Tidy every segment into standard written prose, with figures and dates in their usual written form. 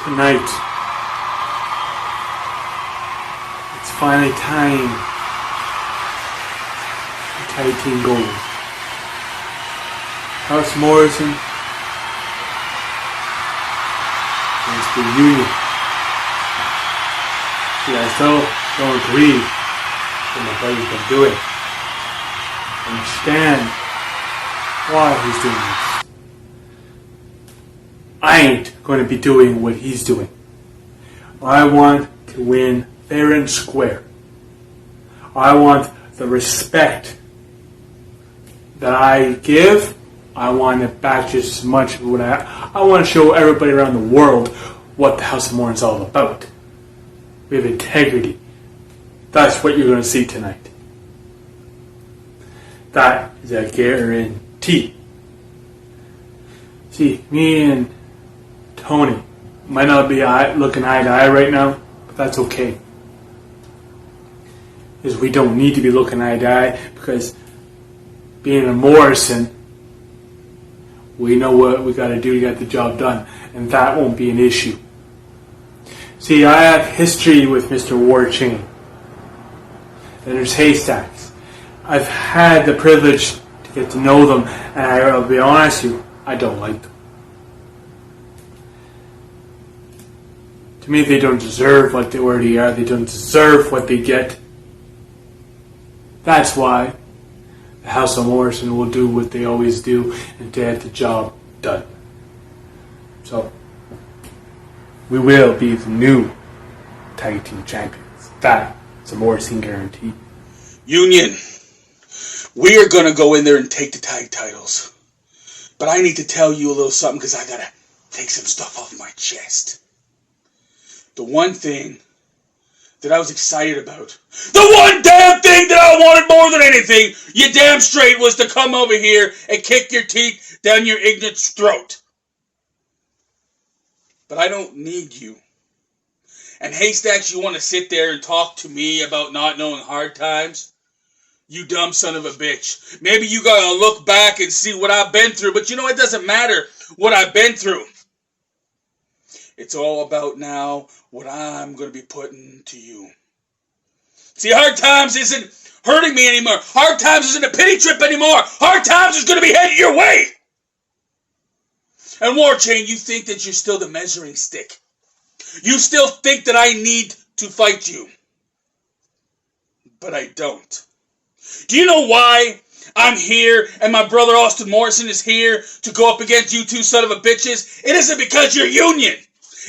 Tonight, it's finally time for Tag Team Gold. House Morrison against the Union. See, I still don't agree with what he's been doing. I understand why he's doing this. I ain't going to be doing what he's doing. I want to win fair and square. I want the respect that I give. I want it back just as much as what I want to show everybody around the world what the House of Mourning is all about. We have integrity. That's what you're going to see tonight. That is a guarantee. See, me and Tony might not be looking eye to eye right now, but that's okay. Because we don't need to be looking eye to eye, because being a Morrison, we know what we got to do to get the job done, and that won't be an issue. See, I have history with Mr. Warchain. And there's Haystacks. I've had the privilege to get to know them, and I'll be honest with you, I don't like them. To me, they don't deserve what they already are. They don't deserve what they get. That's why the House of Morrison will do what they always do and get the job done. So, we will be the new Tag Team Champions. That's a Morrison guarantee. Union, we are going to go in there and take the tag titles. But I need to tell you a little something because I got to take some stuff off my chest. The one thing that I was excited about, the one damn thing that I wanted more than anything, you damn straight, was to come over here and kick your teeth down your ignorant's throat. But I don't need you. And Haystacks, you want to sit there and talk to me about not knowing hard times? You dumb son of a bitch. Maybe you gotta look back and see what I've been through, but you know, it doesn't matter what I've been through. It's all about now what I'm going to be putting to you. See, hard times isn't hurting me anymore. Hard times isn't a pity trip anymore. Hard times is going to be headed your way. And Warchain, you think that you're still the measuring stick. You still think that I need to fight you. But I don't. Do you know why I'm here and my brother Austin Morrison is here to go up against you two son of a bitches? It isn't because you're Union.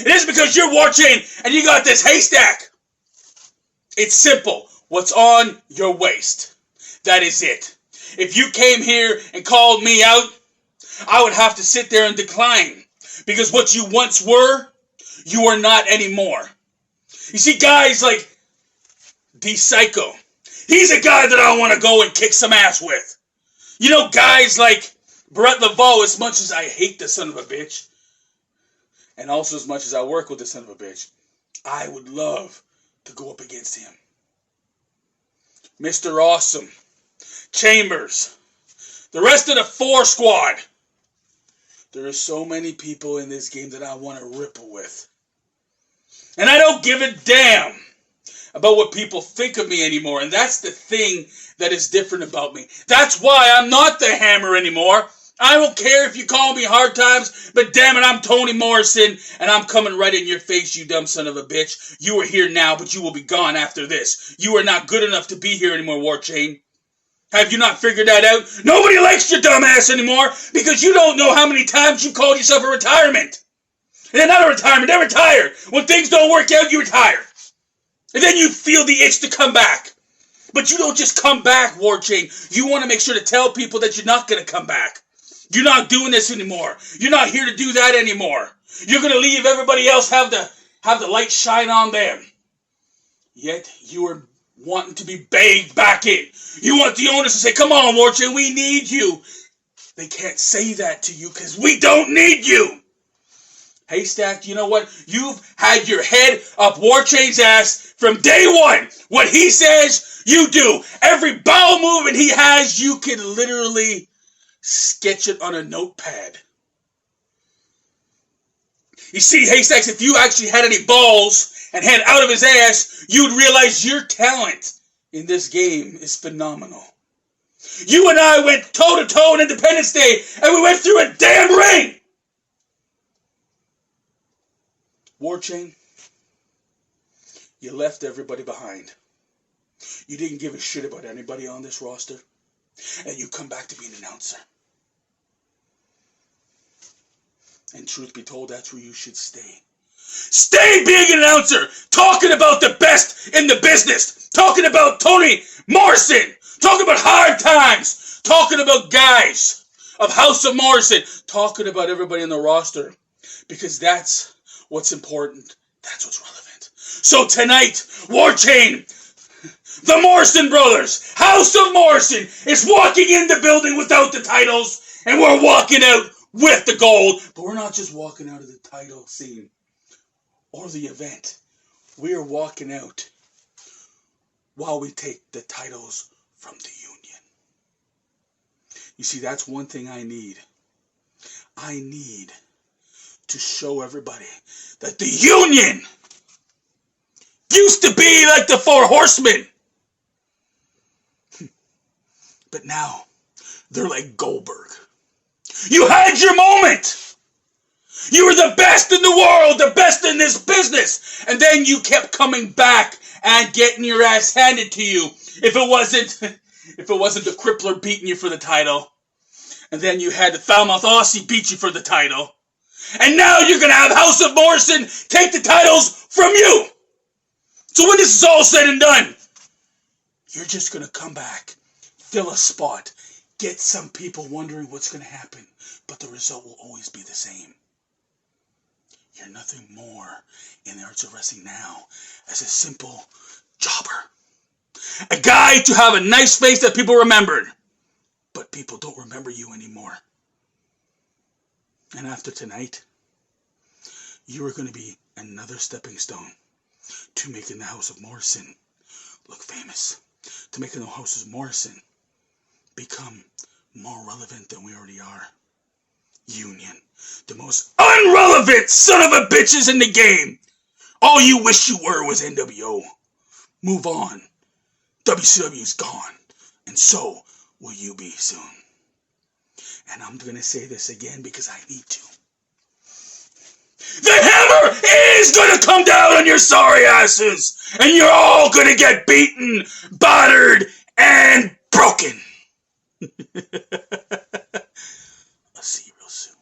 It isn't because you're Warchain and you got this haystack. It's simple. What's on your waist? That is it. If you came here and called me out, I would have to sit there and decline. Because what you once were, you are not anymore. You see, guys like D-Psycho, he's a guy that I want to go and kick some ass with. You know, guys like Brett Laveau, as much as I hate the son of a bitch, and also as much as I work with the son of a bitch, I would love to go up against him. Mr. Awesome, Chambers, the rest of the 4 squad. There are so many people in this game that I want to ripple with. And I don't give a damn about what people think of me anymore. And that's the thing that is different about me. That's why I'm not the Hammer anymore. I don't care if you call me Hard Times, but damn it, I'm Tony Morrison, and I'm coming right in your face, you dumb son of a bitch. You are here now, but you will be gone after this. You are not good enough to be here anymore, Warchain. Have you not figured that out? Nobody likes your dumb ass anymore because you don't know how many times you called yourself a retirement. And then not a retirement, they retire. When things don't work out, you retire. And then you feel the itch to come back. But you don't just come back, Warchain. You want to make sure to tell people that you're not going to come back. You're not doing this anymore. You're not here to do that anymore. You're going to leave everybody else have the light shine on them. Yet you are wanting to be begged back in. You want the owners to say, come on, Warchain, we need you. They can't say that to you because we don't need you. Haystack, you know what? You've had your head up Warchain's ass from day one. What he says, you do. Every bowel movement he has, you can literally sketch it on a notepad. You see, Haystacks, if you actually had any balls and head out of his ass, you'd realize your talent in this game is phenomenal. You and I went toe-to-toe on Independence Day, and we went through a damn ring! Warchain, you left everybody behind. You didn't give a shit about anybody on this roster, and you come back to be an announcer. And truth be told, that's where you should stay. Stay being an announcer, talking about the best in the business, talking about Tony Morrison, talking about hard times, talking about guys of House of Morrison, talking about everybody in the roster, because that's what's important, that's what's relevant. So tonight, Warchain, the Morrison brothers, House of Morrison, is walking in the building without the titles, and we're walking out with the gold. But we're not just walking out of the title scene or the event. We are walking out while we take the titles from the Union. You see, that's one thing I need. I need to show everybody that the Union used to be like the Four Horsemen. But now, they're like Goldberg. You had your moment. You were the best in the world, the best in this business. And then you kept coming back and getting your ass handed to you. If it wasn't the Crippler beating you for the title. And then you had the Foulmouth Aussie beat you for the title. And now you're going to have House of Morrison take the titles from you. So when this is all said and done, you're just going to come back, fill a spot, get some people wondering what's going to happen, but the result will always be the same. You're nothing more in the arts of wrestling now as a simple jobber. A guy to have a nice face that people remembered, but people don't remember you anymore. And after tonight, you are going to be another stepping stone to making the House of Morrison look famous, to making the House of Morrison become more relevant than we already are. Union, the most unrelevant son of a bitches in the game. All you wish you were was NWO. Move on. WCW's gone, and so will you be soon. And I'm going to say this again because I need to. The hammer is going to come down on your sorry asses, and you're all going to get beaten, battered, and broken. I'll see you real soon.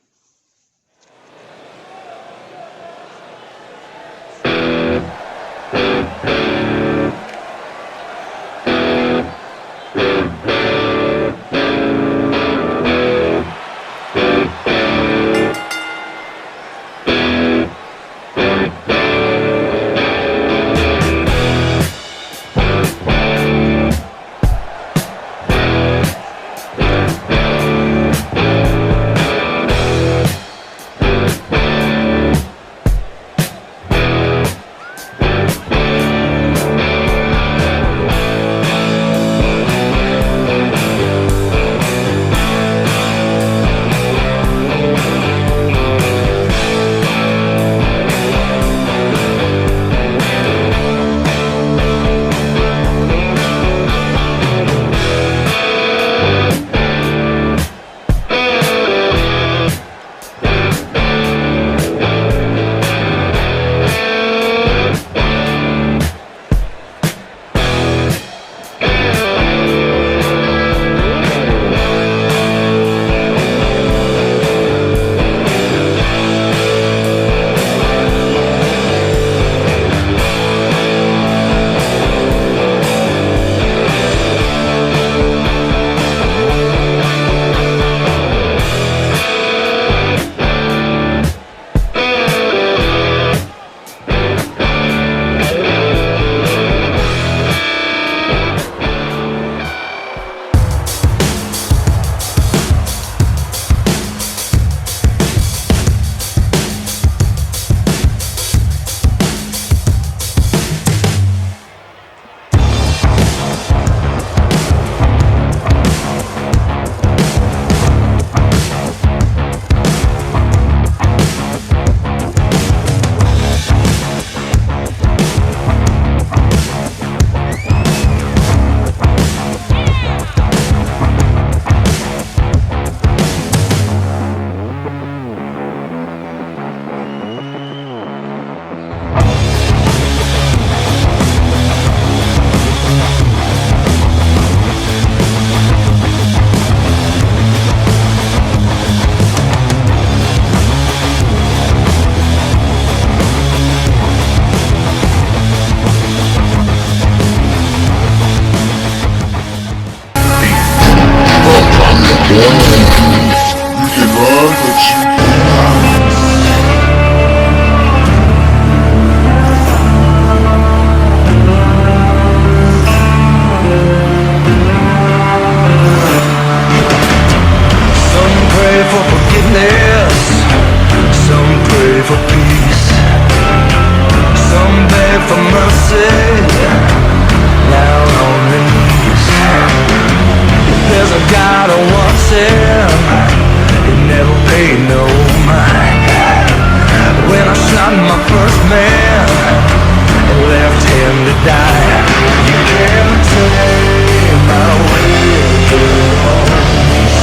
begin to die. You can't take my wicked bones.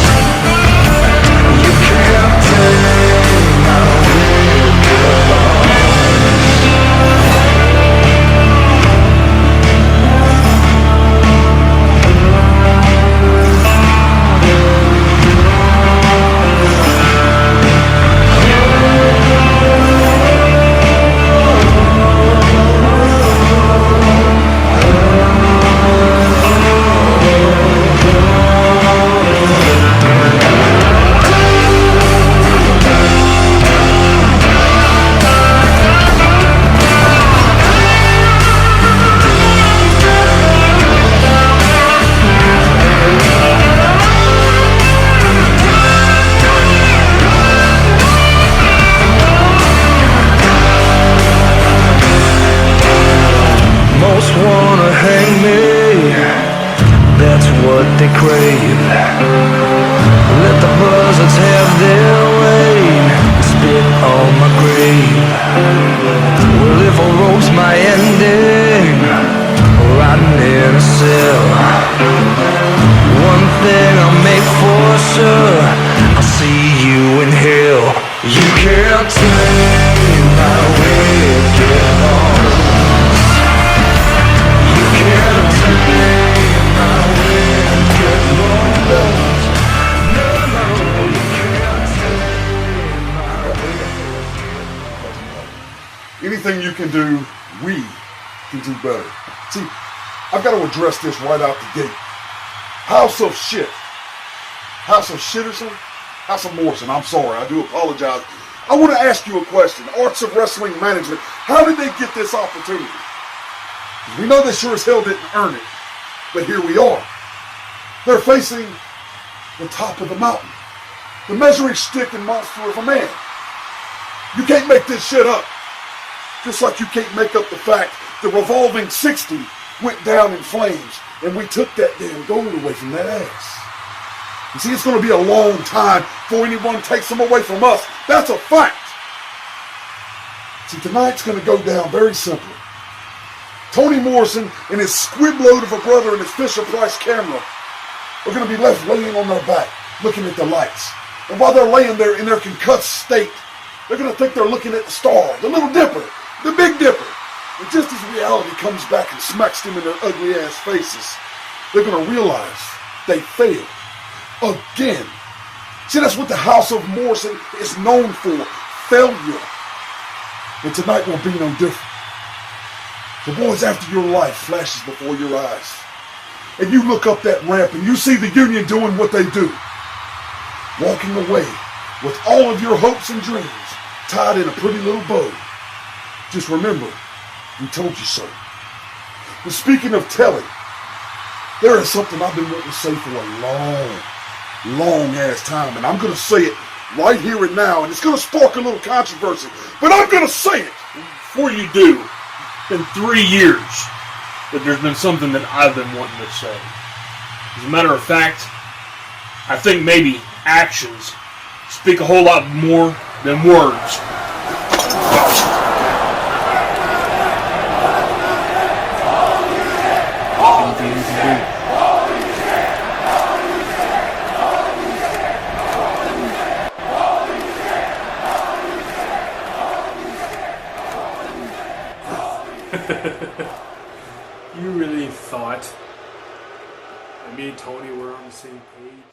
You can't take my wicked bones. Most wanna hang me, that's what they crave. Let the buzzards have their way, spit on my grave. Well, if I wrote my ending, rotting in a cell, one thing I'll make for sure, I'll see you in hell. You can't take my wicked bones. You can't take my wicked bones. No, no, you can't take my wicked bones. Anything you can do, we can do better. See, I've got to address this right out the gate. House of Shit. House of Shitterson? House of Morrison, I'm sorry, I do apologize. I want to ask you a question. Arts of Wrestling Management, how did they get this opportunity? We know they sure as hell didn't earn it, but here we are. They're facing the top of the mountain, the measuring stick and monster of a man. You can't make this shit up. Just like you can't make up the fact the revolving 60 went down in flames and we took that damn gold away from that ass. You see, it's going to be a long time before anyone takes them away from us. That's a fact. See, tonight's going to go down very simply. Tony Morrison and his squid load of a brother and his Fisher-Price camera are going to be left laying on their back, looking at the lights. And while they're laying there in their concussed state, they're going to think they're looking at the star, the Little Dipper, the Big Dipper. And just as reality comes back and smacks them in their ugly ass faces, they're going to realize they failed. Again. See, that's what the House of Morrison is known for. Failure. And tonight will be no different. The boys, after your life flashes before your eyes, and you look up that ramp and you see the Union doing what they do, walking away with all of your hopes and dreams tied in a pretty little bow. Just remember, we told you so. But speaking of telling, there is something I've been wanting to say for a long ass time, and I'm going to say it right here and now, and it's going to spark a little controversy, but I'm going to say it. Before you do, it's been 3 years that there's been something that I've been wanting to say. As a matter of fact, I think maybe actions speak a whole lot more than words. You really thought that me and Tony were on the same page?